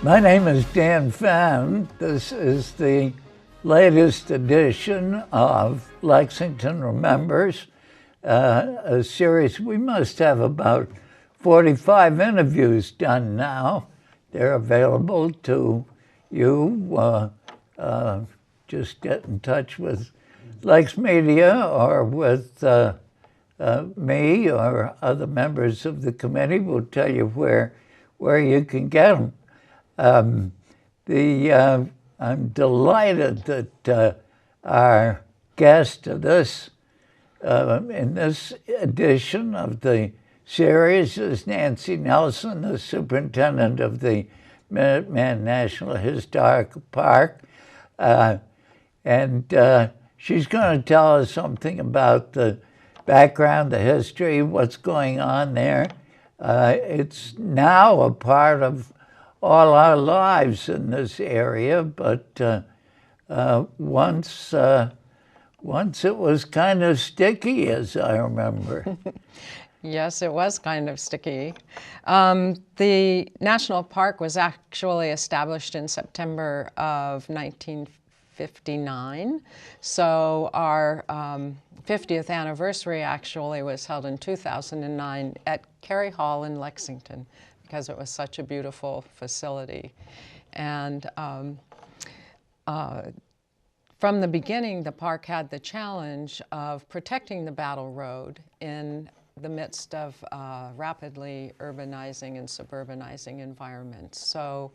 My name is Dan Fenn. This is the latest edition of Lexington Remembers, a series. We must have about 45 interviews done now. They're available to you. Just get in touch with Lex Media or with me or other members of the committee. We'll tell you where you can get them. I'm delighted that our guest of this in this edition of the series is Nancy Nelson, the superintendent of the Minuteman National Historic Park, and she's going to tell us something about the background, the history, what's going on there. It's now a part of all our lives in this area, but once it was kind of sticky, as I remember. Yes, it was kind of sticky. The national park was actually established in September of 1959, so our 50th anniversary actually was held in 2009 at Cary Hall in Lexington, because it was such a beautiful facility. And from the beginning, the park had the challenge of protecting the Battle Road in the midst of rapidly urbanizing and suburbanizing environments. So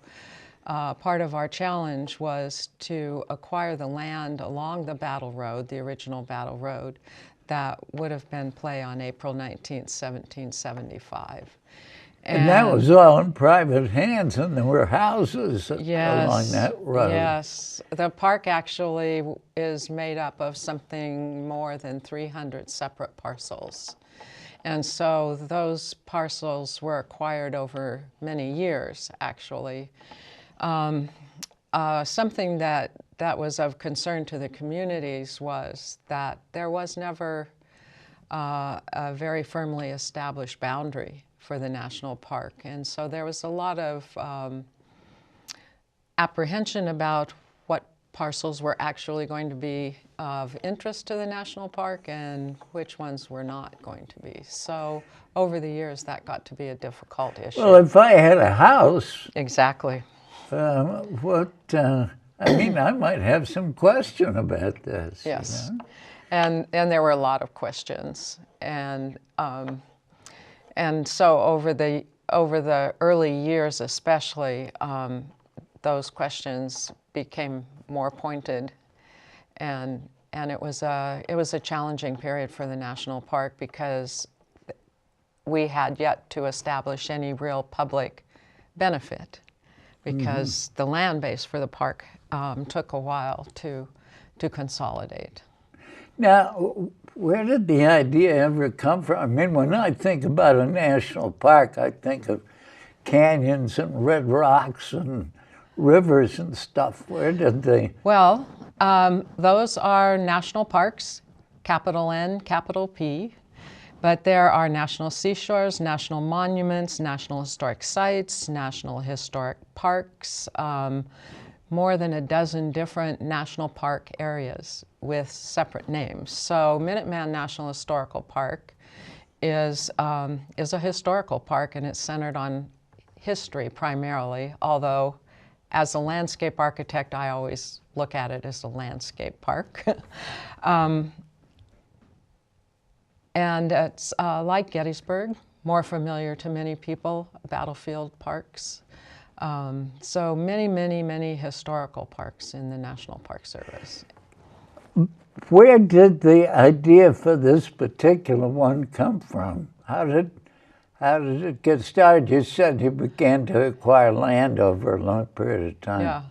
part of our challenge was to acquire the land along the Battle Road, the original Battle Road, that would have been play on April 19th, 1775. And that was all in private hands, and there were houses along that road. Yes. The park actually is made up of something more than 300 separate parcels. And so those parcels were acquired over many years, actually. Something that was of concern to the communities was that there was never a very firmly established boundary for the national park. And so there was a lot of apprehension about what parcels were actually going to be of interest to the national park and which ones were not going to be. So over the years, that got to be a difficult issue. Well, if I had a house... Exactly. I might have some question about this. Yes. You know? And there were a lot of questions. And so over the early years especially, those questions became more pointed, and it was a challenging period for the national park because we had yet to establish any real public benefit, because the land base for the park took a while to consolidate. Now, where did the idea ever come from? I mean, when I think about a national park, I think of canyons and red rocks and rivers and stuff. Where did they? Well, those are national parks, capital N, capital P. But there are national seashores, national monuments, national historic sites, national historic parks, more than a dozen different national park areas with separate names. So Minuteman National Historical Park is a historical park, and it's centered on history primarily, although as a landscape architect, I always look at it as a landscape park. And it's like Gettysburg, more familiar to many people, battlefield parks. So many historical parks in the National Park Service. Where did the idea for this particular one come from? How did it get started? You said you began to acquire land over a long period of time. Yeah.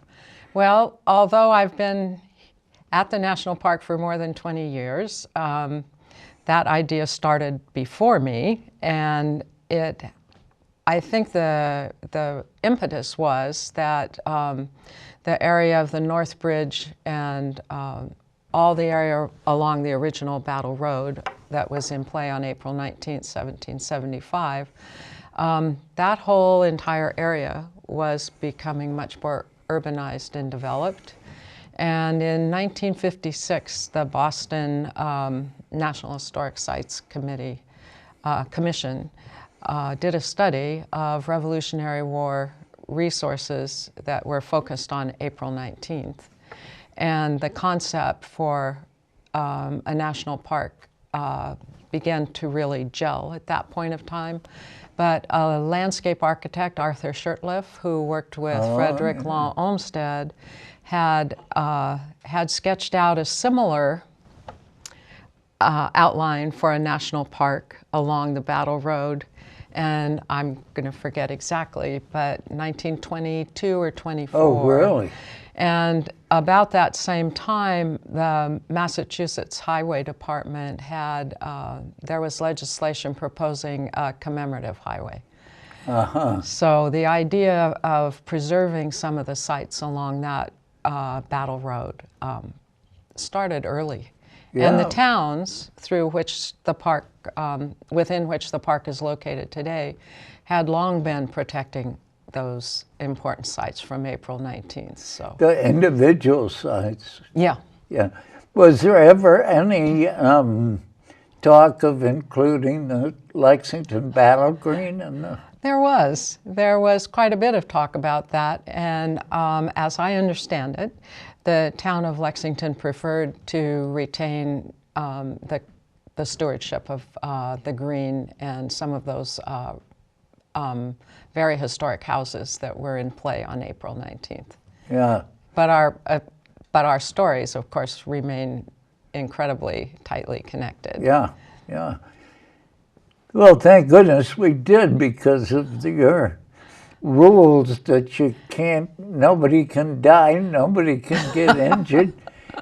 Well, although I've been at the National Park for more than 20 years, that idea started before me, and I think the impetus was that the area of the Northbridge and all the area along the original Battle Road that was in play on April 19th, 1775, that whole entire area was becoming much more urbanized and developed. And in 1956, the Boston National Historic Sites Commission did a study of Revolutionary War resources that were focused on April 19th. And the concept for a national park began to really gel at that point of time. But a landscape architect, Arthur Shurtleff, who worked with Frederick Law Olmsted, had sketched out a similar outline for a national park along the Battle Road. And I'm going to forget exactly, but 1922 or 24. Oh, really? And about that same time, the Massachusetts Highway Department had, there was legislation proposing a commemorative highway. So the idea of preserving some of the sites along that Battle Road started early. Yeah. And the towns through which the park, within which the park is located today, had long been protecting those important sites from April 19th. So The individual sites. yeah. Yeah. Was there ever any talk of including the Lexington Battle Green in the... There was quite a bit of talk about that, and as I understand it, the town of Lexington preferred to retain the stewardship of the green and some of those very historic houses that were in play on April 19th. Yeah. But our stories, of course, remain incredibly tightly connected. Yeah, yeah. Well, thank goodness we did, because of your rules that you can't, nobody can die, nobody can get injured,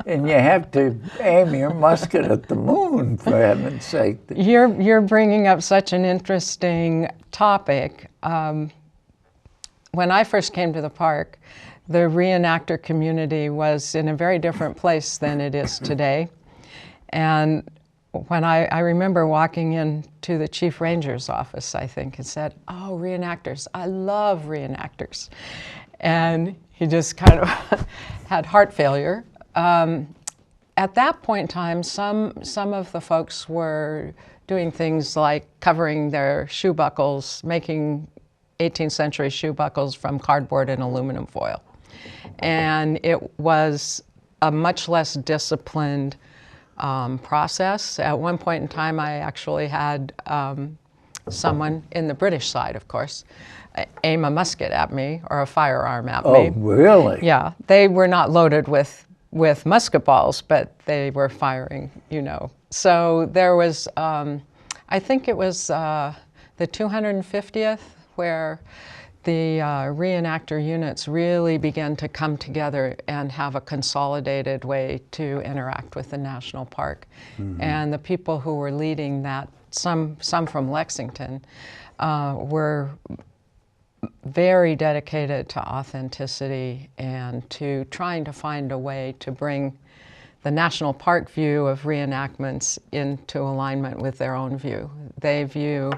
and you have to aim your musket at the moon, for heaven's sake. You're bringing up such an interesting topic. When I first came to the park, the reenactor community was in a very different place than it is today. And when I remember walking into the chief ranger's office, I think, and said, "Oh, reenactors, I love reenactors." And he just kind of had heart failure. At that point in time, some of the folks were doing things like covering their shoe buckles, making 18th century shoe buckles from cardboard and aluminum foil. And it was a much less disciplined process. At one point in time, I actually had someone in the British side, of course, aim a musket at me or a firearm at me. Oh, really? Yeah, they were not loaded with musket balls, but they were firing, you know. So there was, I think it was the 250th where the reenactor units really began to come together and have a consolidated way to interact with the national park. Mm-hmm. And the people who were leading that, some from Lexington, were very dedicated to authenticity and to trying to find a way to bring the national park view of reenactments into alignment with their own view. They view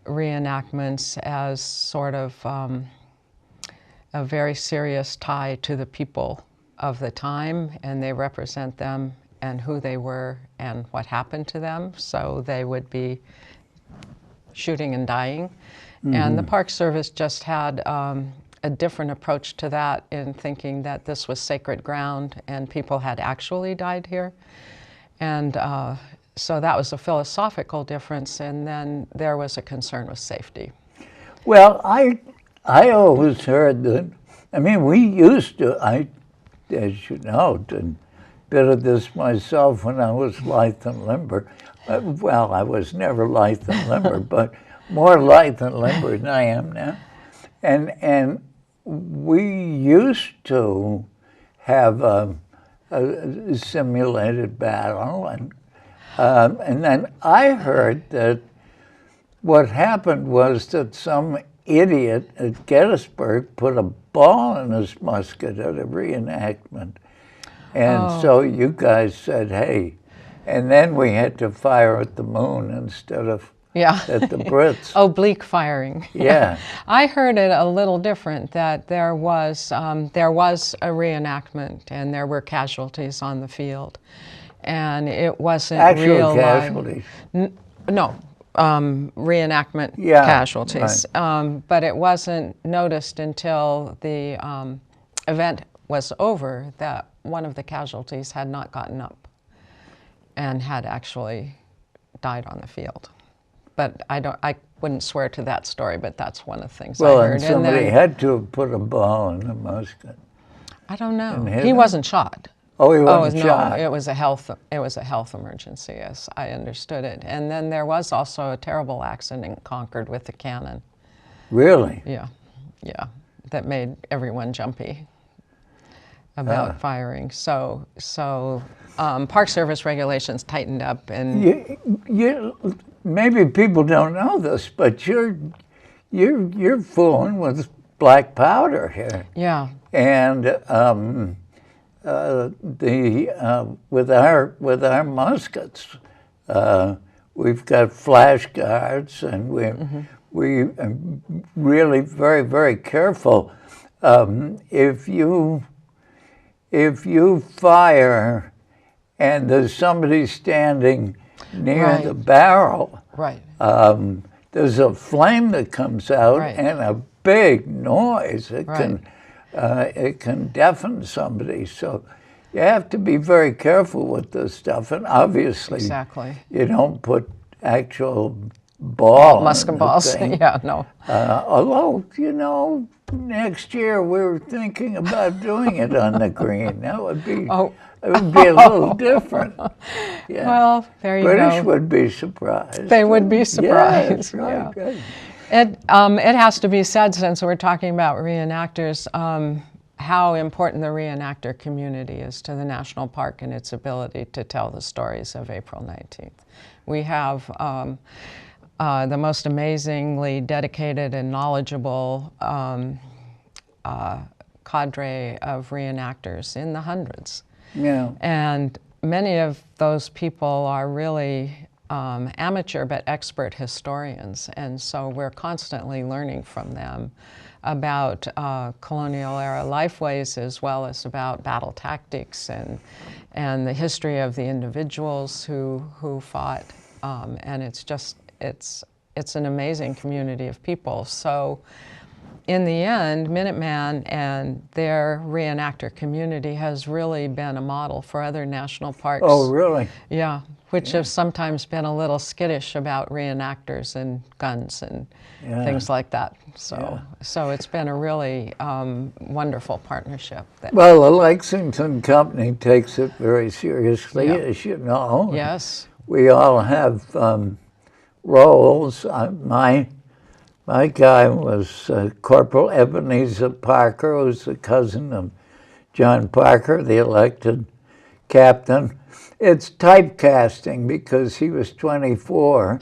reenactments as sort of a very serious tie to the people of the time, and they represent them and who they were and what happened to them. So they would be shooting and dying. Mm-hmm. And the Park Service just had a different approach to that, in thinking that this was sacred ground and people had actually died here. And so that was a philosophical difference, and then there was a concern with safety. Well, I always heard that, I mean, we used to, as you know, did a bit of this myself when I was lithe and limber. Well, I was never lithe and limber, but more lithe and limber than I am now. And we used to have a simulated battle, and then I heard that what happened was that some idiot at Gettysburg put a ball in his musket at a reenactment. And so you guys said, hey, and then we had to fire at the moon instead of Yeah. that the Brits. Oblique firing. Yeah. I heard it a little different, that there was a reenactment and there were casualties on the field. And it wasn't Actual real casualties. no, reenactment Yeah, casualties. right. But it wasn't noticed until the event was over that one of the casualties had not gotten up and had actually died on the field. But I wouldn't swear to that story, but that's one of the things I heard. And somebody had to have put a ball in the musket. I don't know. hit He him? wasn't shot. Oh, he wasn't shot. No, it was a health emergency, as I understood it. And then there was also a terrible accident in Concord with the cannon. Really? Yeah, that made everyone jumpy about firing. So Park Service regulations tightened up, and maybe people don't know this, but you're fooling with black powder here. yeah, And with our muskets, we've got flash guards, and we are really very, very careful. If you fire and there's somebody standing near the barrel, right. There's a flame that comes out and a big noise. It can deafen somebody. So you have to be very careful with this stuff. And obviously, you don't put actual ball musket in the balls. thing. Yeah, no. Although, next year we're thinking about doing it on the green. That would be. It would be a little different. Yeah. Well, there you go. British would be surprised. They would be surprised. Yeah, right. It has to be said, since we're talking about reenactors, how important the reenactor community is to the national park and its ability to tell the stories of April 19th. We have the most amazingly dedicated and knowledgeable cadre of reenactors in the hundreds. Yeah. And many of those people are really amateur but expert historians, and so we're constantly learning from them about colonial era lifeways, as well as about battle tactics and the history of the individuals who fought. And it's an amazing community of people. So in the end, Minuteman and their reenactor community has really been a model for other national parks. Oh, really? Yeah, which have sometimes been a little skittish about reenactors and guns and things like that. So it's been a really wonderful partnership. Well, the Lexington company takes it very seriously, as you know. Yes. We all have roles. My guy was Corporal Ebenezer Parker, who's the cousin of John Parker, the elected captain. It's typecasting because he was 24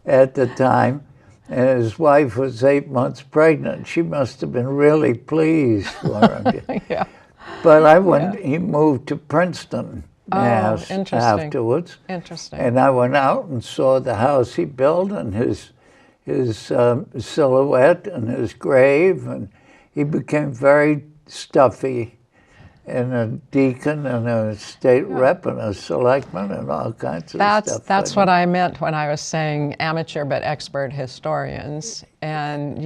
at the time, and his wife was 8 months pregnant. She must have been really pleased for him. Yeah. But he moved to Princeton, Mass, afterwards. Interesting. And I went out and saw the house he built and his silhouette and his grave, and he became very stuffy, and a deacon and a state rep and a selectman and all kinds of stuff. That's what I meant when I was saying amateur but expert historians. And,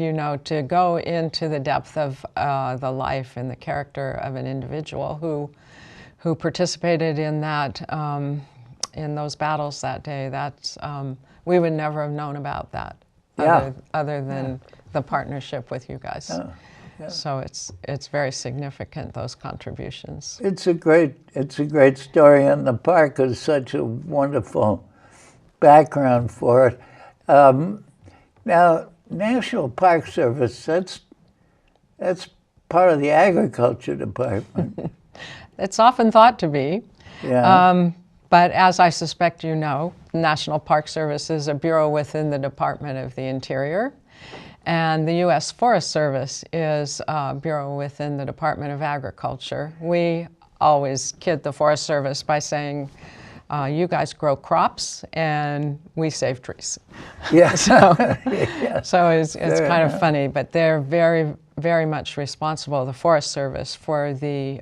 to go into the depth of the life and the character of an individual who participated in that, in those battles that day, that's, we would never have known about that. Other than the partnership with you guys. So it's very significant, those contributions. It's a great story, and the park is such a wonderful background for it. Now, National Park Service, that's part of the Agriculture Department. It's often thought to be. Yeah. But as I suspect you know, the National Park Service is a bureau within the Department of the Interior, and the U.S. Forest Service is a bureau within the Department of Agriculture. We always kid the Forest Service by saying you guys grow crops and we save trees. Yeah. So, Yeah. so it's kind of funny, but they're very, very much responsible, the Forest Service, for the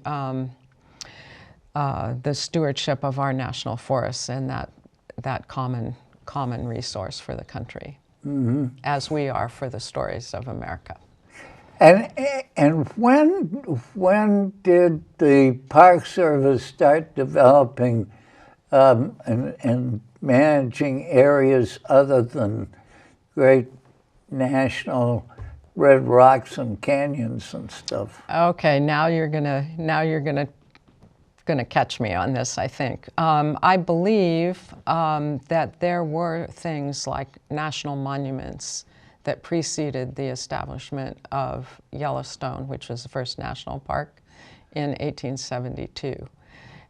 stewardship of our national forests and that common resource for the country, as we are for the stories of America. And when did the Park Service start developing and managing areas other than great national red rocks and canyons and stuff? Okay, now you're gonna catch me on this, I think. I believe that there were things like national monuments that preceded the establishment of Yellowstone, which was the first national park, in 1872.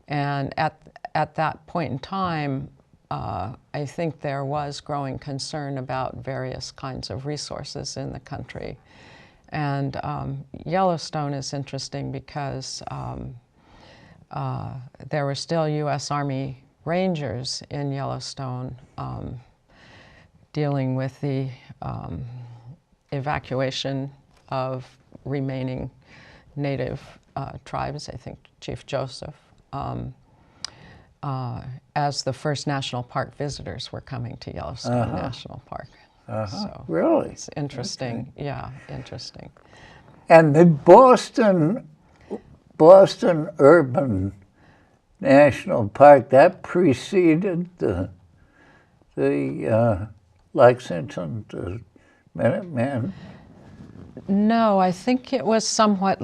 And at that point in time, I think there was growing concern about various kinds of resources in the country. And Yellowstone is interesting because there were still U.S. Army Rangers in Yellowstone dealing with the evacuation of remaining native tribes, I think Chief Joseph, as the first national park visitors were coming to Yellowstone National Park. So really? It's interesting. Okay. Yeah, interesting. And the Boston Urban National Park, that preceded the Lexington, the Minuteman? No, I think it was somewhat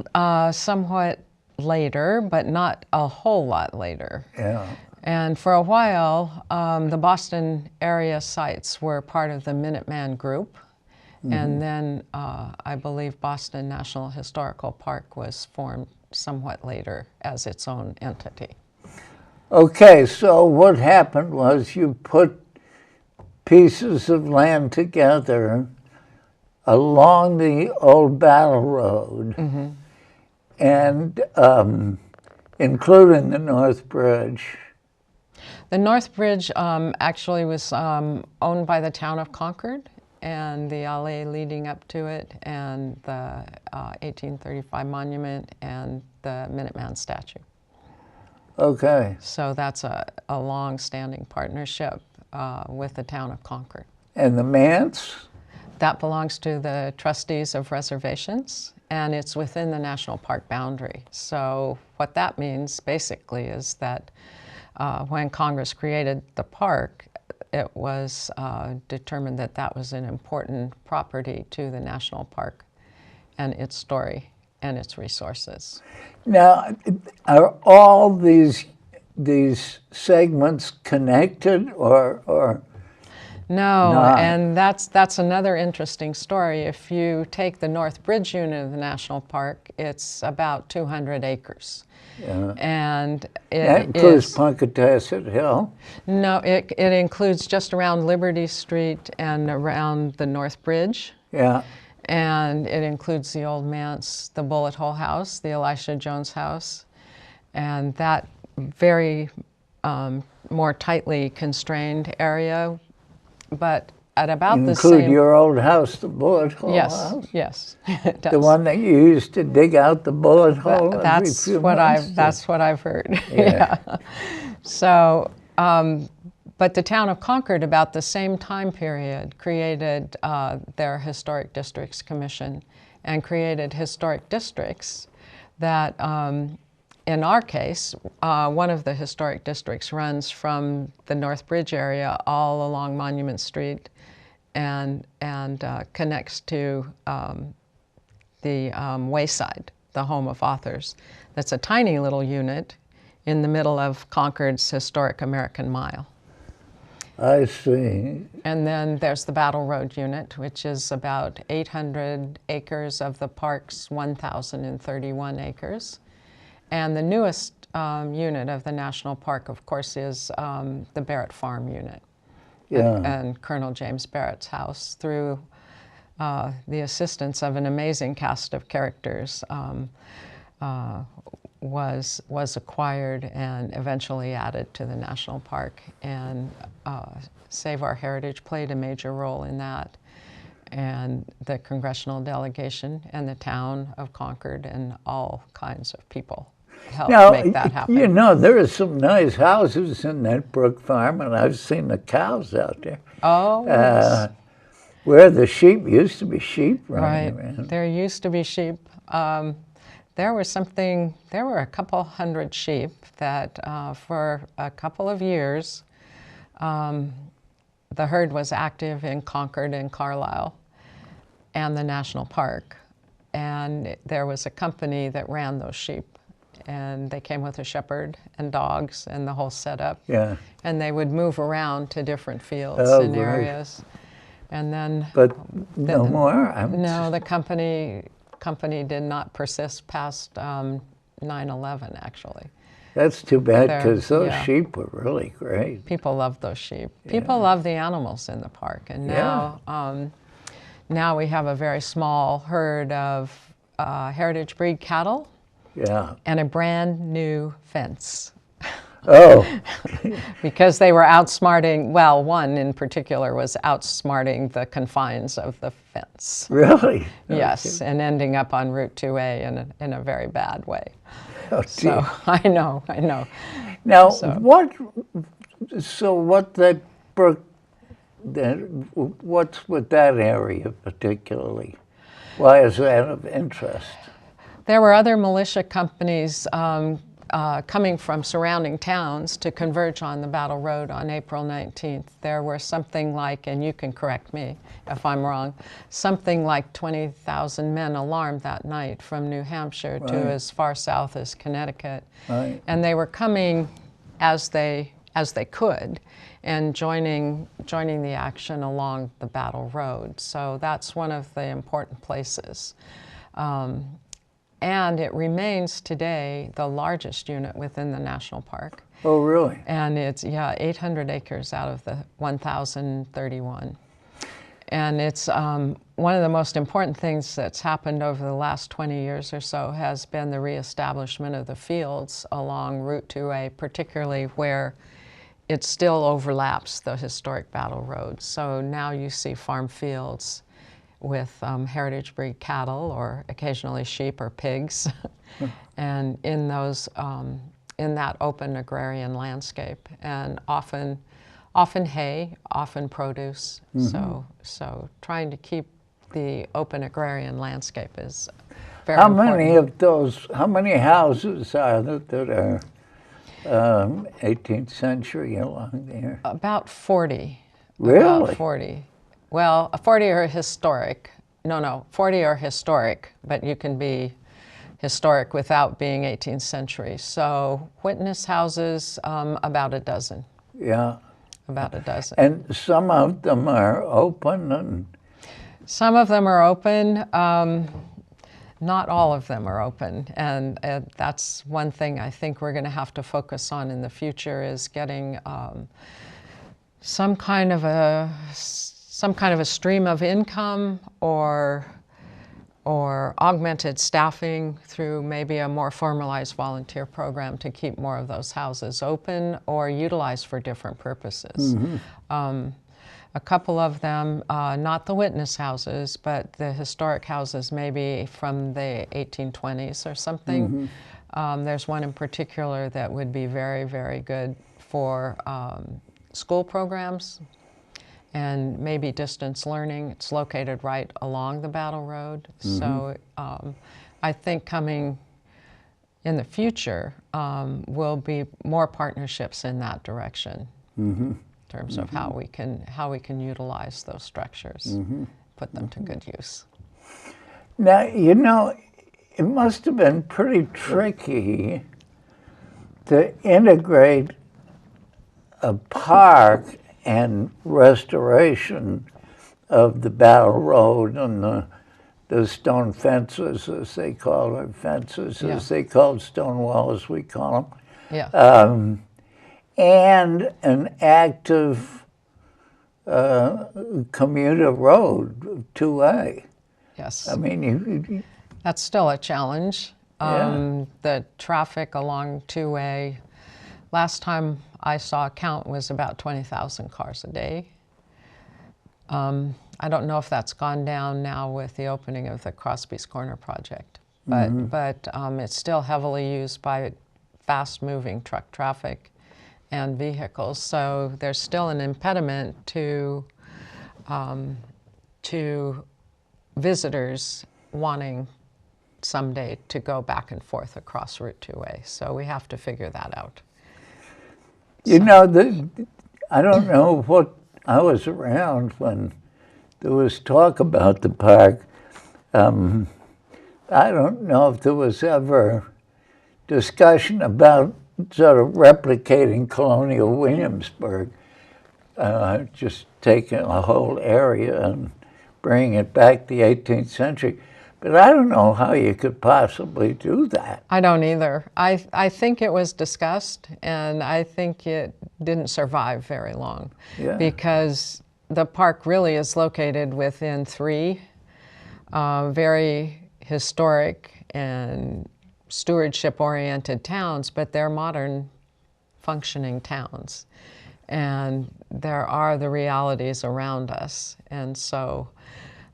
later, but not a whole lot later. Yeah. And for a while, the Boston area sites were part of the Minuteman group. And then I believe Boston National Historical Park was formed somewhat later as its own entity. Okay, so what happened was you put pieces of land together along the old Battle Road, and including the Northbridge. The Northbridge actually was owned by the town of Concord, and the alley leading up to it, and the 1835 monument, and the Minuteman statue. Okay. So that's a long-standing partnership with the town of Concord. And the manse? That belongs to the trustees of reservations, and it's within the national park boundary. So what that means basically is that when Congress created the park, it was determined that that was an important property to the national park and its story and its resources. Now, are all these segments connected or No, not? and that's another interesting story. If you take the Northbridge unit of the national park, it's about 200 acres. Yeah. And That includes Punkatasset Hill? No, it includes just around Liberty Street and around the Northbridge. Yeah. And it includes the Old Manse, the Bullet Hole House, the Elisha Jones House, and that very more tightly constrained area. But at about the same... Include your old house, the Bullet Hole House? Yes, it does. The one that you used to dig out the bullet hole every few months? That's what I've heard. Yeah. Yeah. So, but the town of Concord, about the same time period, created their Historic Districts Commission and created historic districts that, in our case, one of the historic districts runs from the Northbridge area all along Monument Street and connects to the Wayside, the home of authors. That's a tiny little unit in the middle of Concord's historic American Mile. I see. And then there's the Battle Road unit, which is about 800 acres of the park's 1,031 acres. And the newest unit of the national park, of course, is the Barrett Farm unit. Yeah. And Colonel James Barrett's house, through the assistance of an amazing cast of characters. was acquired and eventually added to the national park. And Save Our Heritage played a major role in that. And the congressional delegation and the town of Concord and all kinds of people helped make that happen. You know, there are some nice houses in that Brook Farm, and I've seen the cows out there. Oh, yes. Where the sheep used to be sheep running around. There used to be sheep. There were a couple hundred sheep that for a couple of years, the herd was active in Concord and Carlisle and the national park. And there was a company that ran those sheep. And they came with a shepherd and dogs and the whole setup. Yeah. And they would move around to different fields and areas. And then... But no more? No, the company did not persist past 9/11, actually. That's too bad, because those sheep were really great. People love those sheep. People love the animals in the park. And now, now we have a very small herd of heritage breed cattle. Yeah. And a brand new fence. Oh. Because they were outsmarting, well, one in particular was outsmarting the confines of the fence. Really? Yes, and ending up on Route 2A in a very bad way. Oh, so I know. Now, what's with that area particularly? Why is that of interest? There were other militia companies coming from surrounding towns to converge on the Battle Road on April 19th. There were something like, and you can correct me if I'm wrong, something like 20,000 men alarmed that night from New Hampshire to as far south as Connecticut. Right. And they were coming as they could and joining the action along the Battle Road. So that's one of the important places. And it remains today the largest unit within the national park. Oh, really? And it's, 800 acres out of the 1,031. And it's one of the most important things that's happened over the last 20 years or so has been the reestablishment of the fields along Route 2A, particularly where it still overlaps the historic Battle Road. So now you see farm fields with heritage breed cattle or occasionally sheep or pigs, and in those in that open agrarian landscape, and often hay, often produce. So trying to keep the open agrarian landscape is very important. How many houses are there that are 18th century along there? About 40. Really? About 40. Well, 40 are historic. No, 40 are historic, but you can be historic without being 18th century. So witness houses, about a dozen. Yeah. About a dozen. And some of them are open? Some of them are open. Not all of them are open. And that's one thing I think we're going to have to focus on in the future is getting some kind of a stream of income or augmented staffing through maybe a more formalized volunteer program to keep more of those houses open or utilized for different purposes. A couple of them, not the witness houses, but the historic houses maybe from the 1820s or something. There's one in particular that would be very, very good for school programs and maybe distance learning. It's located right along the Battle Road. So I think coming in the future will be more partnerships in that direction in terms of how we can utilize those structures, put them to good use. Now, you know, it must have been pretty tricky to integrate a park and restoration of the Battle Road and the stone fences, as they call it, as they called stone walls, we call them, and an active commuter road, 2A. Yes. I mean, that's still a challenge. The traffic along 2A, last time I saw a count was about 20,000 cars a day. I don't know if that's gone down now with the opening of the Crosby's Corner project, but it's still heavily used by fast-moving truck traffic and vehicles. So there's still an impediment to visitors wanting someday to go back and forth across Route 2A. So we have to figure that out. You know, I don't know what, I was around when there was talk about the park. I don't know if there was ever discussion about sort of replicating Colonial Williamsburg, just taking a whole area and bringing it back to the 18th century. But I don't know how you could possibly do that. I don't either. I think it was discussed, and I think it didn't survive very long, because the park really is located within three very historic and stewardship-oriented towns, but they're modern, functioning towns. And there are the realities around us. And so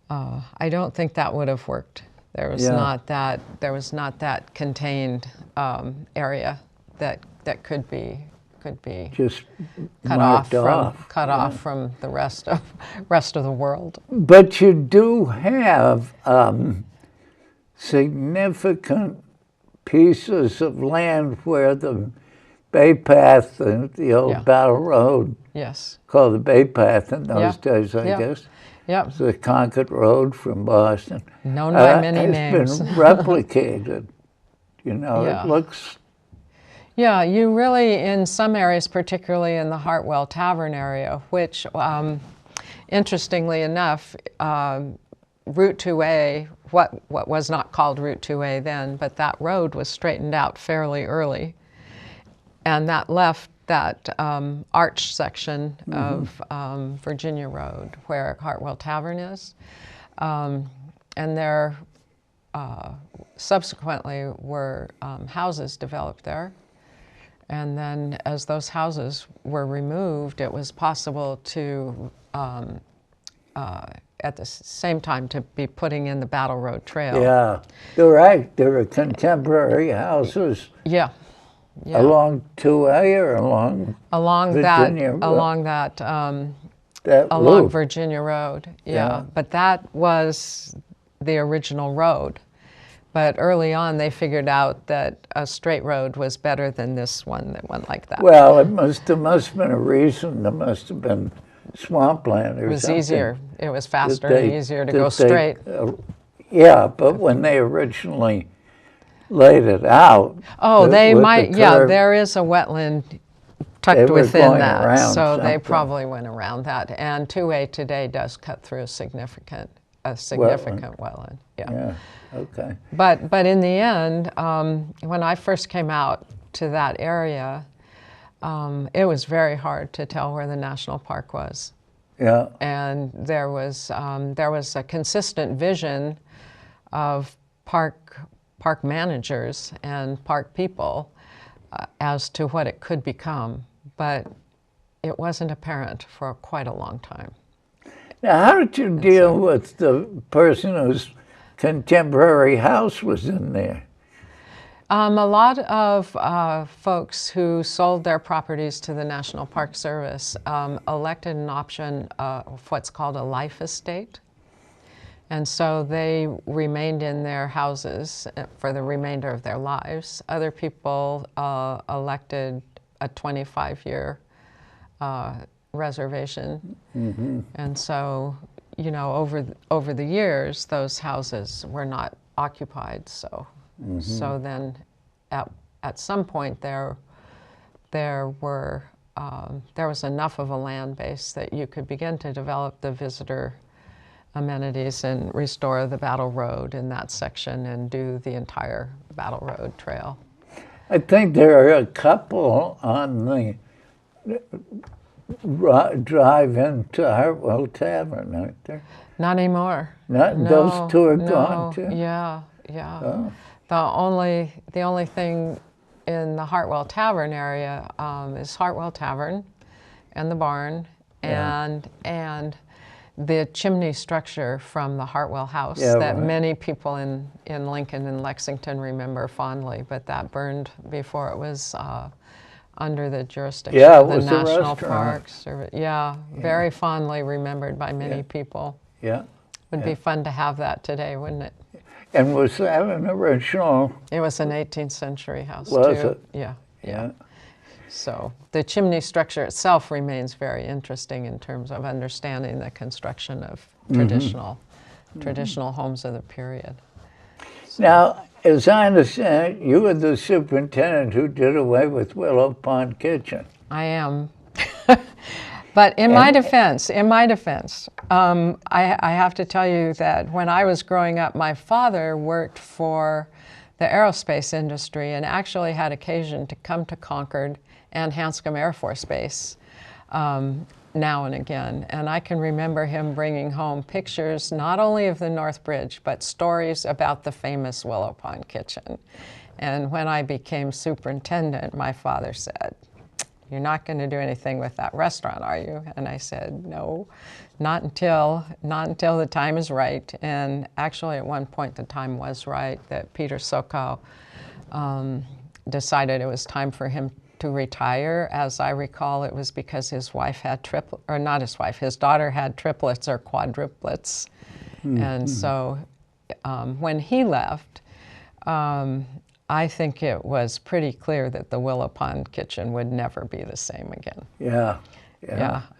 I don't think that would have worked. There was not that contained area that could be just cut off from the rest of the world. But you do have significant pieces of land where the Bay Path, the old Battle Road, called the Bay Path in those days, I guess. Yep. It's the Concord Road from Boston. Known by many names. It's been replicated. You know, it looks... Yeah, you really, in some areas, particularly in the Hartwell Tavern area, which, interestingly enough, Route 2A, what was not called Route 2A then, but that road was straightened out fairly early. And that left that arch section of Virginia Road where Hartwell Tavern is. And there subsequently were houses developed there. And then as those houses were removed, it was possible to, at the same time, to be putting in the Battle Road Trail. Yeah, you're right. There were contemporary houses. Yeah. Along 2A or along Virginia Road? Along Virginia Road, But that was the original road. But early on, they figured out that a straight road was better than this one that went like that. Well, there must have been a reason. There must have been swampland or something. It was easier. It was faster and easier to go straight. Yeah, but when they originally laid it out. Oh, they might, there is a wetland tucked within that, so they probably went around that. And 2A today does cut through a significant wetland. Yeah, okay. But in the end, when I first came out to that area, it was very hard to tell where the national park was. Yeah. And there was a consistent vision of park managers and park people as to what it could become, but it wasn't apparent for quite a long time. Now, how did you deal with the person whose contemporary house was in there? A lot of folks who sold their properties to the National Park Service elected an option of what's called a life estate. And so they remained in their houses for the remainder of their lives. Other people elected a 25-year reservation. And so, you know, over the years, those houses were not occupied. So, so then at some point there was enough of a land base that you could begin to develop the visitor amenities and restore the Battle Road in that section and do the entire Battle Road Trail. I think there are a couple on the drive into Hartwell Tavern, aren't there? Not anymore. Those two are gone too? Yeah. Oh. The only thing in the Hartwell Tavern area is Hartwell Tavern and the barn and the chimney structure from the Hartwell house that many people in Lincoln and Lexington remember fondly, but that burned before it was under the jurisdiction of the national parks. Very fondly remembered by many people. Would be fun to have that today, wouldn't it? And was that an original? It was an 18th century house, was too. it? Yeah. So the chimney structure itself remains very interesting in terms of understanding the construction of traditional homes of the period. So. Now, as I understand, you were the superintendent who did away with Willow Pond Kitchen. I am. But in my defense, I have to tell you that when I was growing up, my father worked for the aerospace industry and actually had occasion to come to Concord and Hanscom Air Force Base now and again. And I can remember him bringing home pictures not only of the Northbridge, but stories about the famous Willow Pond Kitchen. And when I became superintendent, my father said, "You're not going to do anything with that restaurant, are you?" And I said, "No, not until the time is right." And actually, at one point, the time was right, that Peter Sokow decided it was time for him to retire. As I recall, it was because his wife had his daughter had triplets or quadruplets. And so when he left, I think it was pretty clear that the Willow Pond Kitchen would never be the same again. Yeah.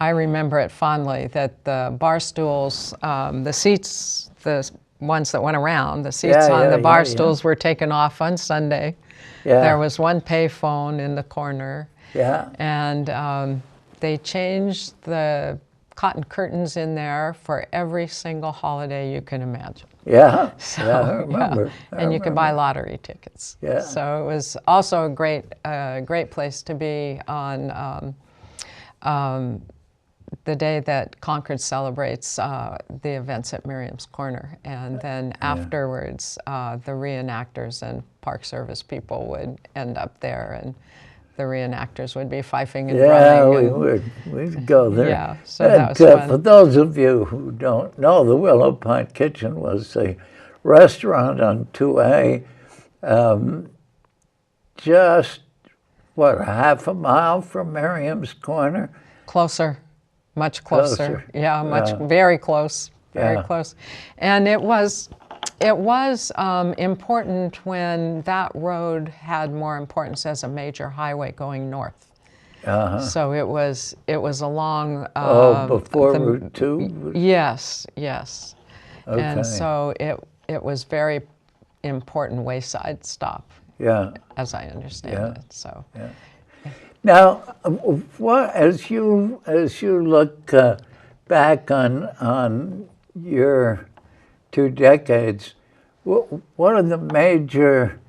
I remember it fondly, that the bar stools, the seats, the ones that went around, the seats on the bar stools were taken off on Sunday. There was one pay phone in the corner. And they changed the cotton curtains in there for every single holiday you can imagine. So, I remember. And you could buy lottery tickets. So it was also a great place to be on the day that Concord celebrates the events at Miriam's Corner. And then afterwards, the reenactors and Park Service people would end up there, and the reenactors would be fifing and drumming. We'd go there. So that was fun. For those of you who don't know, the Willow Pond Kitchen was a restaurant on 2A, just, a half a mile from Miriam's Corner? Closer, much closer. Very close, very close. And it was important when that road had more importance as a major highway going north. So it was along. Before Route 2? Yes. Okay. And so it was very important wayside stop. As I understand it. So. Now, as you look back on your 2 decades, what are the major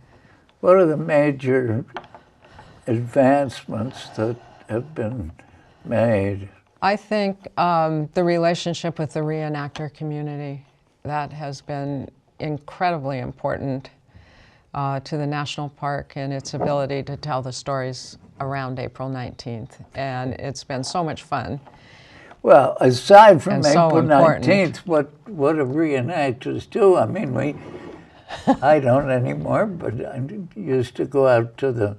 advancements that have been made? I think the relationship with the reenactor community, that has been incredibly important to the national park and its ability to tell the stories around April 19th. And it's been so much fun. Well, aside from April so 19th, what do reenactors do? I mean, I don't anymore, but I used to go out to the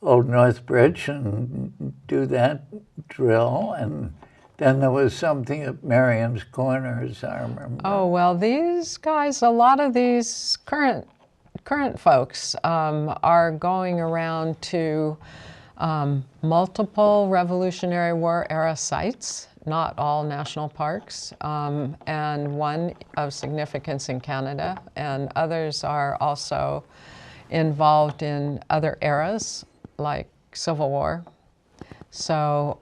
old Northbridge and do that drill, and then there was something at Miriam's Corner, as I remember. Oh, well, these guys, a lot of these current folks are going around to multiple Revolutionary War era sites, not all national parks, and one of significance in Canada, and others are also involved in other eras like Civil War. So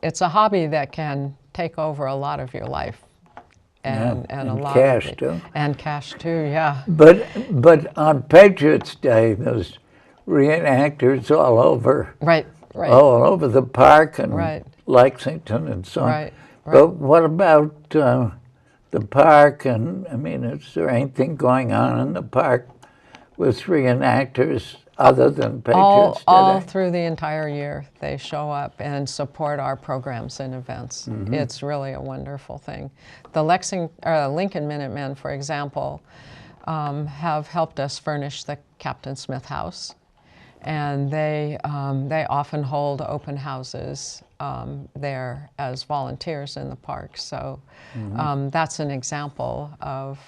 it's a hobby that can take over a lot of your life. And a lot cash of too. And cash too, yeah. But on Patriots' Day, there's reenactors all over. Right. All over the park and Lexington and so on. But what about the park? And I mean, is there anything going on in the park with reenactors other than all, patrons all today? through the entire year, they show up and support our programs and events. It's really a wonderful thing. The Lincoln Minutemen, for example, have helped us furnish the Captain Smith House, and they often hold open houses there as volunteers in the park. So that's an example of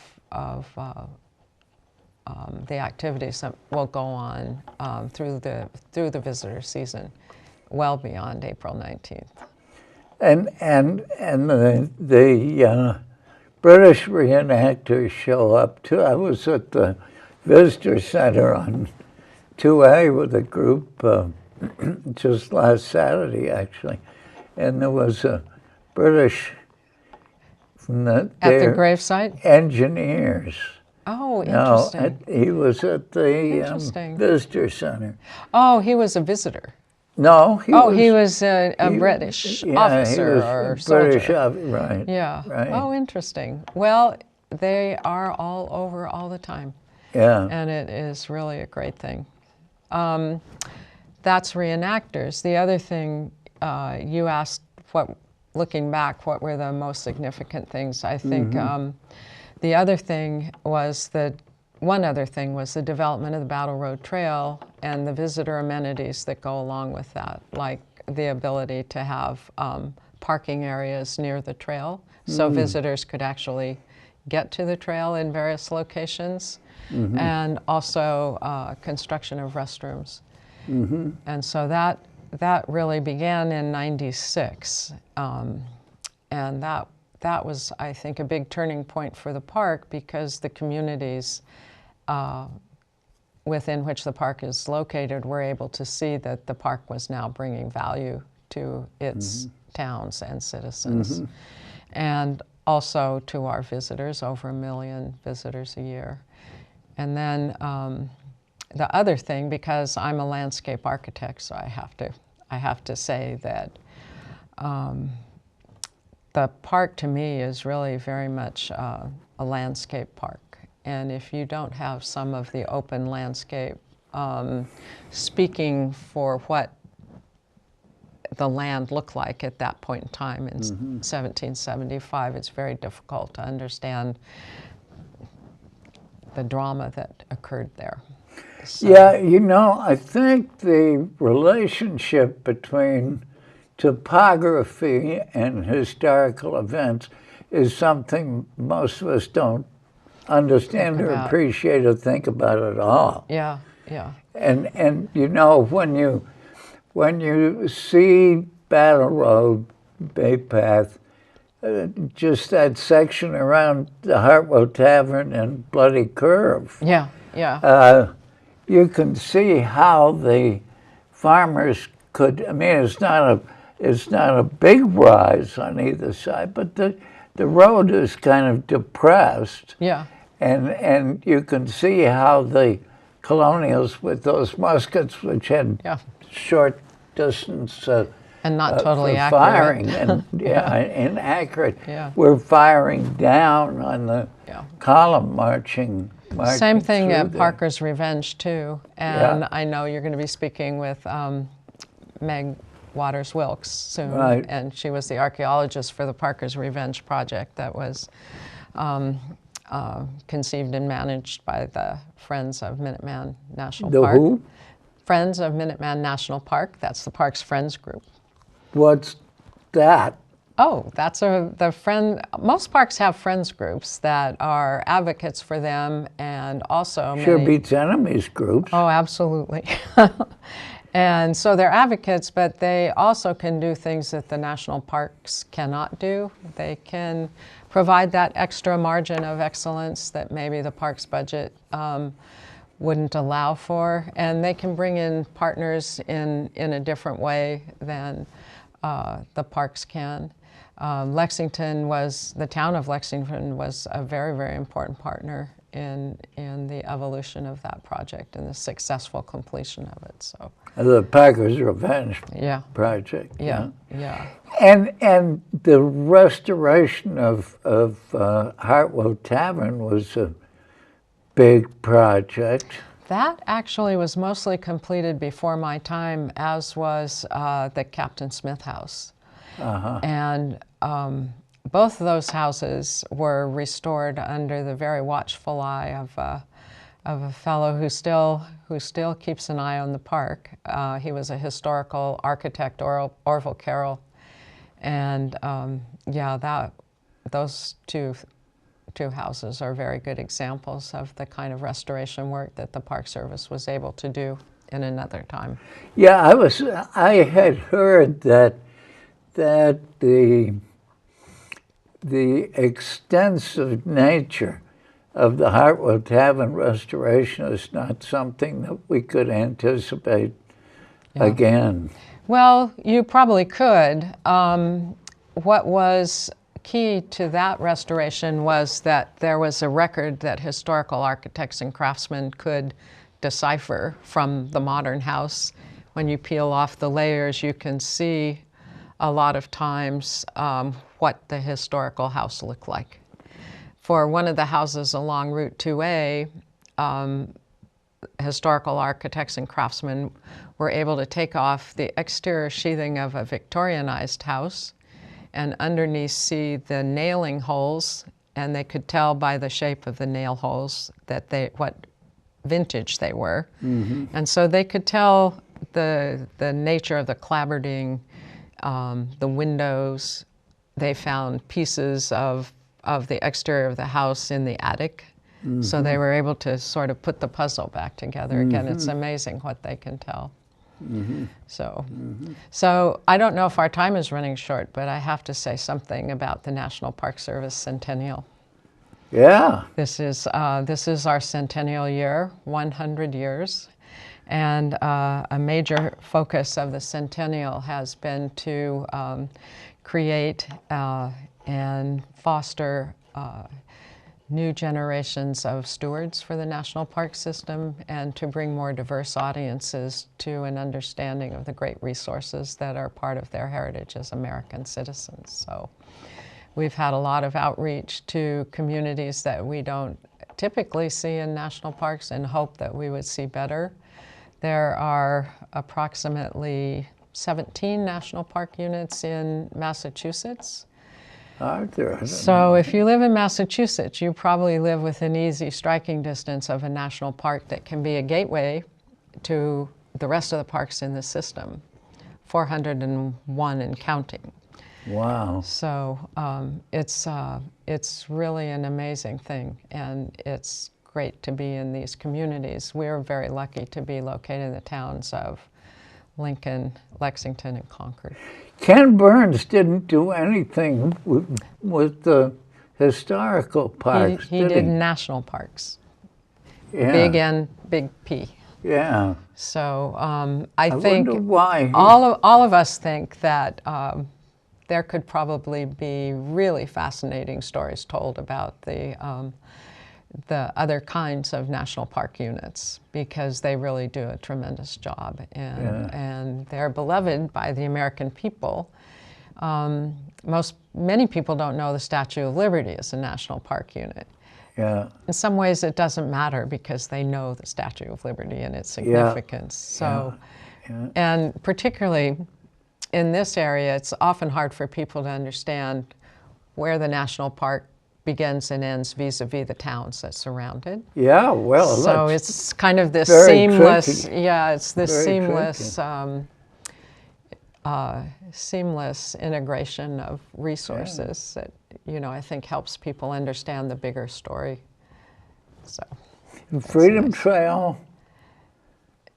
the activities that will go on through the visitor season, well beyond April 19th. And the British reenactors show up too. I was at the visitor center on 2A with a group just last Saturday, actually, and there was a British from at the gravesite? Engineers. Oh, interesting. No, he was at the visitor center. Oh, he was a visitor. No, he was a British officer or British soldier. Right. Yeah. Right. Oh, interesting. Well, they are all over all the time. Yeah. And it is really a great thing. That's reenactors. The other thing you asked, looking back, what were the most significant things? I think the other thing was one other thing was the development of the Battle Road Trail and the visitor amenities that go along with that, like the ability to have parking areas near the trail, so visitors could actually get to the trail in various locations, and also construction of restrooms. And so that really began in '96, and that was, I think, a big turning point for the park, because the communities within which the park is located were able to see that the park was now bringing value to its towns and citizens, and also to our visitors, over 1 million visitors a year. And then the other thing, because I'm a landscape architect, so I have to say that the park to me is really very much a landscape park. And if you don't have some of the open landscape speaking for what the land looked like at that point in time in 1775, it's very difficult to understand the drama that occurred there. So, yeah, I think the relationship between topography and historical events is something most of us don't understand or appreciate or think about at all. Yeah, yeah. And when you see Battle Road, Bay Path, just that section around the Hartwell Tavern and Bloody Curve. Yeah, yeah. You can see how the farmers could. I mean, it's not a big rise on either side, but the road is kind of depressed. Yeah. And you can see how the colonials with those muskets, which had short distance and not totally accurate firing, and inaccurate, were firing down on the column marching Same thing at Parker's Revenge too. And I know you're going to be speaking with Meg Waters Wilkes soon, and she was the archaeologist for the Parker's Revenge project that was conceived and managed by the Friends of Minuteman National Park. Who? Friends of Minuteman National Park. That's the park's Friends group. What's that? Oh, that's the friend. Most parks have Friends groups that are advocates for them, and also sure beats enemies groups. Oh, absolutely. And so they're advocates, but they also can do things that the national parks cannot do. They can provide that extra margin of excellence that maybe the park's budget wouldn't allow for, and they can bring in partners in a different way than the parks can. The town of Lexington was a very, very important partner in the evolution of that project and the successful completion of it. So the Parker's Revenge project. Yeah. And the restoration of Hartwell Tavern was a big project. That actually was mostly completed before my time, as was the Captain Smith House. And both of those houses were restored under the very watchful eye of a fellow who still keeps an eye on the park. He was a historical architect, Orville Carroll, and yeah, those two houses are very good examples of the kind of restoration work that the Park Service was able to do in another time. Yeah, I had heard that the extensive nature of the Hartwell Tavern restoration is not something that we could anticipate again. Well, you probably could. What was key to that restoration was that there was a record that historical architects and craftsmen could decipher from the modern house. When you peel off the layers, you can see a lot of times what the historical house looked like. For one of the houses along Route 2A, historical architects and craftsmen were able to take off the exterior sheathing of a Victorianized house and underneath see the nailing holes, and they could tell by the shape of the nail holes that what vintage they were. And so they could tell the nature of the clapboarding, the windows. They found pieces of the exterior of the house in the attic. So they were able to sort of put the puzzle back together again. It's amazing what they can tell. So I don't know if our time is running short, but I have to say something about the National Park Service centennial. Yeah. This is our centennial year, 100 years. And a major focus of the centennial has been to create and foster new generations of stewards for the national park system and to bring more diverse audiences to an understanding of the great resources that are part of their heritage as American citizens. So we've had a lot of outreach to communities that we don't typically see in national parks and hope that we would see better. There are approximately 17 national park units in Massachusetts. Are there? So if you live in Massachusetts, you probably live within easy striking distance of a national park that can be a gateway to the rest of the parks in the system, 401 and counting. Wow. So it's really an amazing thing, and it's great to be in these communities. We're very lucky to be located in the towns of Lincoln, Lexington, and Concord. Ken Burns didn't do anything with the historical parks, He did national parks. Yeah. Big N, big P. Yeah. So I think wonder why all of us think that there could probably be really fascinating stories told about the other kinds of national park units, because they really do a tremendous job, and they're beloved by the American people. Many people don't know the Statue of Liberty is a national park unit. Yeah. In some ways it doesn't matter because they know the Statue of Liberty and its significance. So, and particularly in this area, it's often hard for people to understand where the national park begins and ends vis-a-vis the towns that surround it. Yeah, well, so it's kind of this very seamless, tricky. it's this Very seamless integration of resources that, I think helps people understand the bigger story. So, Freedom nice. Trail,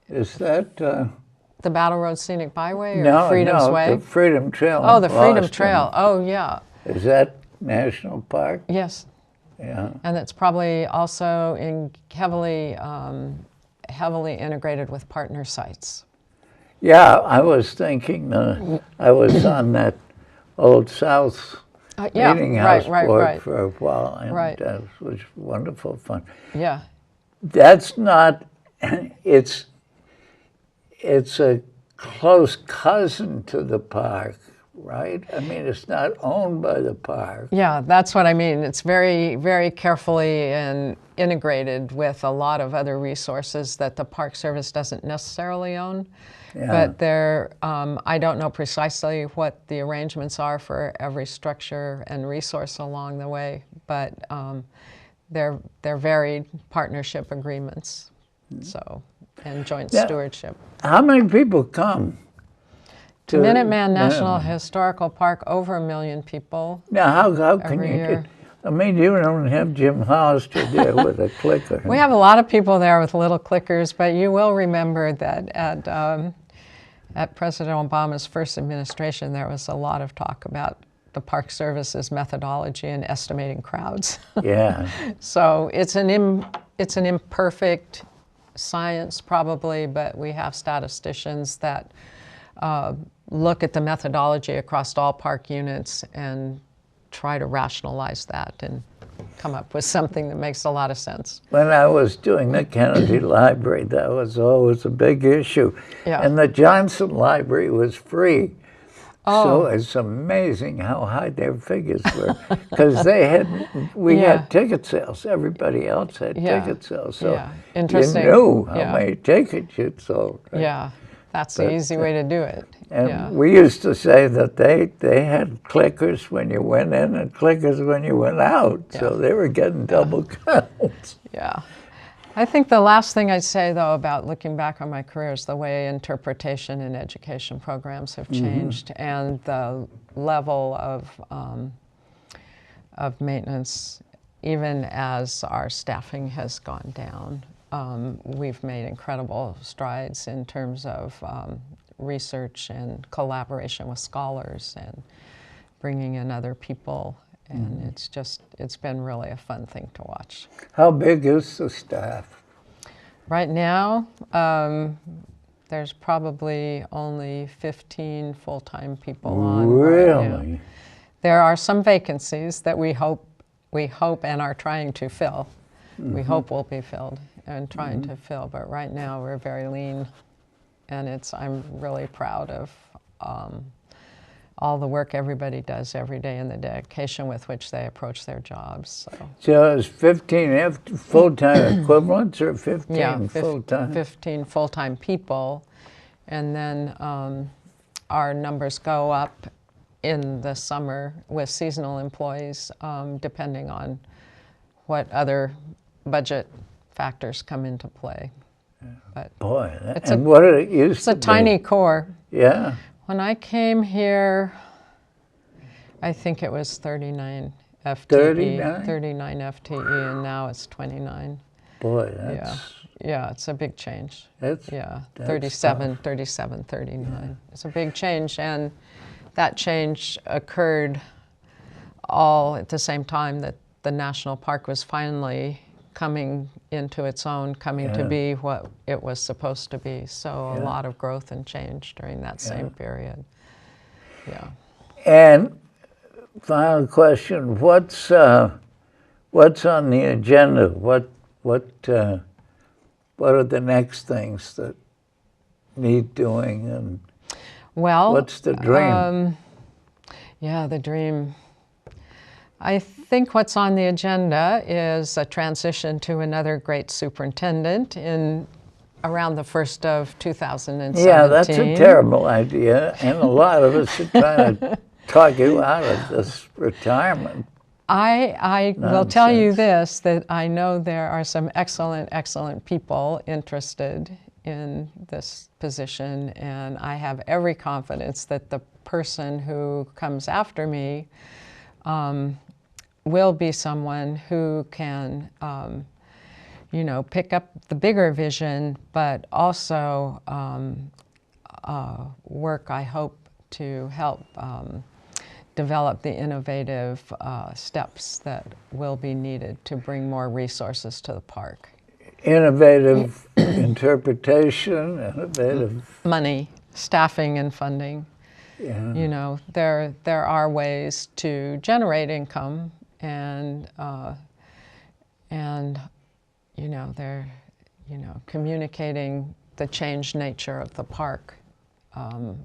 is that? The Battle Road Scenic Byway or No, Freedom's Way? the Freedom Trail. Oh, the Freedom Boston. Trail. Oh, yeah. Is that national park? Yes. Yeah. And it's probably also heavily integrated with partner sites. Yeah, I was thinking, I was on that Old South meeting house board for a while, and it was wonderful fun. Yeah. That's not, it's a close cousin to the park, right? I mean, it's not owned by the park. Yeah, that's what I mean. It's very, very carefully and integrated with a lot of other resources that the Park Service doesn't necessarily own. Yeah. But there, I don't know precisely what the arrangements are for every structure and resource along the way, but they're varied partnership agreements, so, and joint stewardship. How many people come to Minuteman National Historical Park, over 1 million people. Now, how can every you year. I mean, you don't have Jim Hollister there with a clicker. We have a lot of people there with little clickers, but you will remember that at President Obama's first administration, there was a lot of talk about the Park Service's methodology in estimating crowds. Yeah. So it's an imperfect science probably, but we have statisticians that look at the methodology across all park units and try to rationalize that and come up with something that makes a lot of sense. When I was doing the Kennedy Library, that was always a big issue. Yeah. And the Johnson Library was free. Oh. So it's amazing how high their figures were. Because we had ticket sales. Everybody else had ticket sales. So interesting. you knew how many tickets you'd sold. Right? Yeah, that's the easy way to do it. And we used to say that they had clickers when you went in and clickers when you went out. So they were getting double counts. Yeah. I think the last thing I'd say, though, about looking back on my career is the way interpretation and education programs have changed, and the level of maintenance, even as our staffing has gone down. We've made incredible strides in terms of research and collaboration with scholars and bringing in other people. And it's been really a fun thing to watch. How big is the staff? Right now, there's probably only 15 full-time people on. Really? Right now. There are some vacancies that we hope and are trying to fill. We hope will be filled and trying to fill, but right now we're very lean, and I'm really proud of all the work everybody does every day and the dedication with which they approach their jobs. So it's 15 full-time equivalents or 15 full-time? 15 full-time people. And then our numbers go up in the summer with seasonal employees, depending on what other budget factors come into play. But boy, what did it used to be? It's a tiny core. Yeah. When I came here, I think it was 39 FTE. 39? 39 FTE, and now it's 29. Boy, that's... Yeah, it's a big change. That's 39. It's a big change, and that change occurred all at the same time that the national park was finally coming into its own, coming to be what it was supposed to be. So a lot of growth and change during that same period. Yeah. And final question: what's on the agenda? What are the next things that need doing, and what's the dream? Yeah, the dream. I think what's on the agenda is a transition to another great superintendent around the 1st of 2017. Yeah, that's a terrible idea, and a lot of us are trying to talk you out of this retirement. I will tell you this, that I know there are some excellent people interested in this position, and I have every confidence that the person who comes after me will be someone who can, pick up the bigger vision, but also work, I hope, to help develop the innovative steps that will be needed to bring more resources to the park. Innovative interpretation, innovative... Money, staffing and funding. Yeah. You know, there are ways to generate income, and communicating the changed nature of the park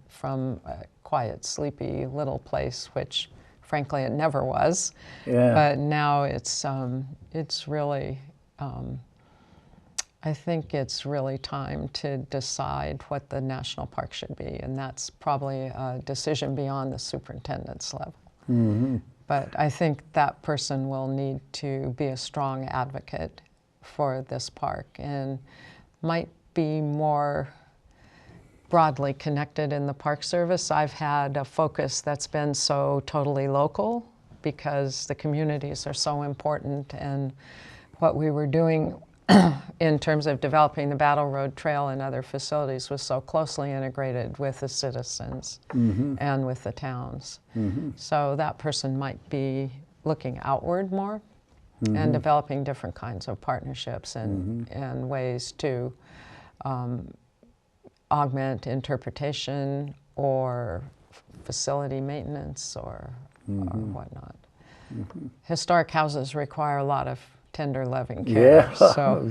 from a quiet, sleepy little place, which frankly it never was. Yeah. But now it's really, I think it's really time to decide what the national park should be, and that's probably a decision beyond the superintendent's level. Mm-hmm. But I think that person will need to be a strong advocate for this park and might be more broadly connected in the Park Service. I've had a focus that's been so totally local because the communities are so important, and what we were doing in terms of developing the Battle Road Trail and other facilities was so closely integrated with the citizens and with the towns. So that person might be looking outward more and developing different kinds of partnerships and ways to augment interpretation or facility maintenance or whatnot. Historic houses require a lot of tender loving care. Yeah. So,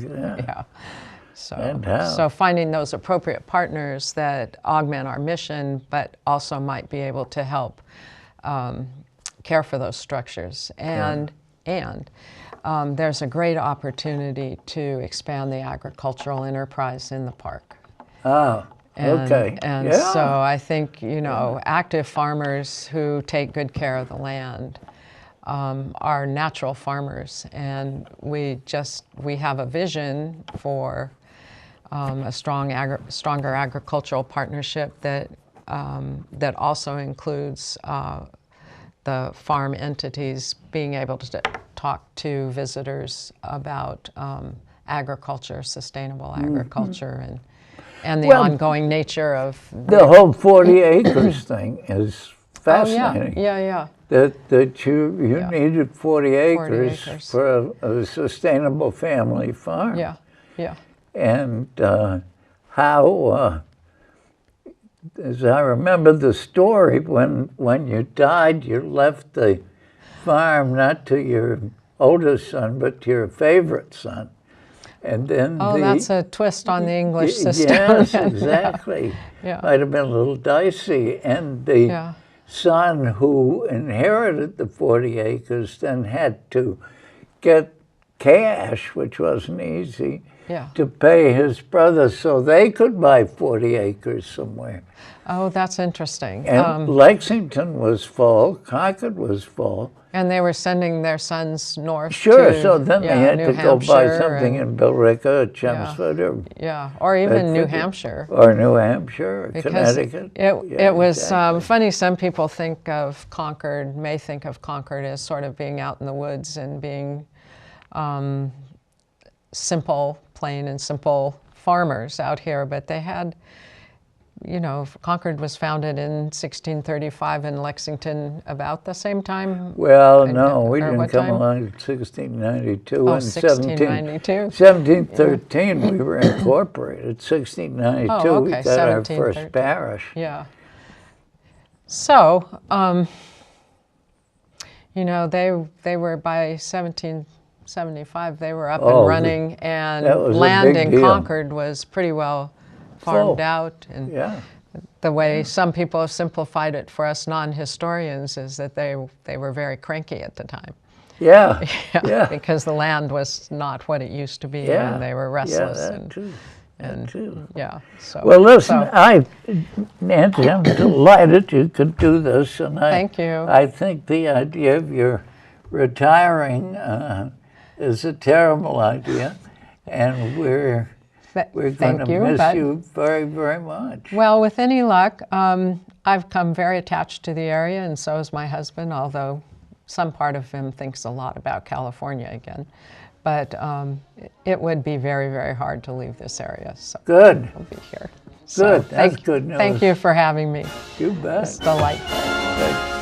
Yeah. So finding those appropriate partners that augment our mission, but also might be able to help care for those structures. And there's a great opportunity to expand the agricultural enterprise in the park. Oh, okay. And so I think, you know, active farmers who take good care of the land are natural farmers, and we have a vision for a stronger agricultural partnership that also includes the farm entities being able to talk to visitors about agriculture, sustainable agriculture, and the ongoing nature of the whole 40 acres thing is fascinating. Oh, yeah. That you needed 40 acres for a sustainable family farm. Yeah. And how, as I remember the story, when you died, you left the farm not to your oldest son, but to your favorite son. And then that's a twist on the English system. Yes, exactly. Yeah. Might have been a little dicey. And the son who inherited the 40 acres then had to get cash, which wasn't easy, to pay his brother so they could buy 40 acres somewhere. Oh, that's interesting. And Lexington was full, Concord was full. And they were sending their sons north Sure, to, so then they had New to go buy Hampshire something in Billerica, Chelmsford, or even New Hampshire. Or New Hampshire, or Because Connecticut. It was funny, some people think of Concord, may think of Concord as sort of being out in the woods and being plain and simple farmers out here, but they had, you know, Concord was founded in 1635 and Lexington about the same time. Well, no, we didn't come along in 1692. Oh, 1692? 1713 we were incorporated. 1692 we got our first parish. Yeah. So, you know, they were by 1775, they were up and running, and land in Concord was pretty well farmed out. And the way some people have simplified it for us non-historians is that they were very cranky at the time. Yeah. Because the land was not what it used to be, and they were restless. That too. So, well, listen, Nancy, I'm delighted you could do this, and thank you. I think the idea of your retiring is a terrible idea, and we're going to miss you very, very much. Well, with any luck, I've come very attached to the area, and so is my husband, although some part of him thinks a lot about California again. But it would be very, very hard to leave this area. So good. We'll be here. Good. That's good news. Thank you for having me. You bet. It's delightful. Good.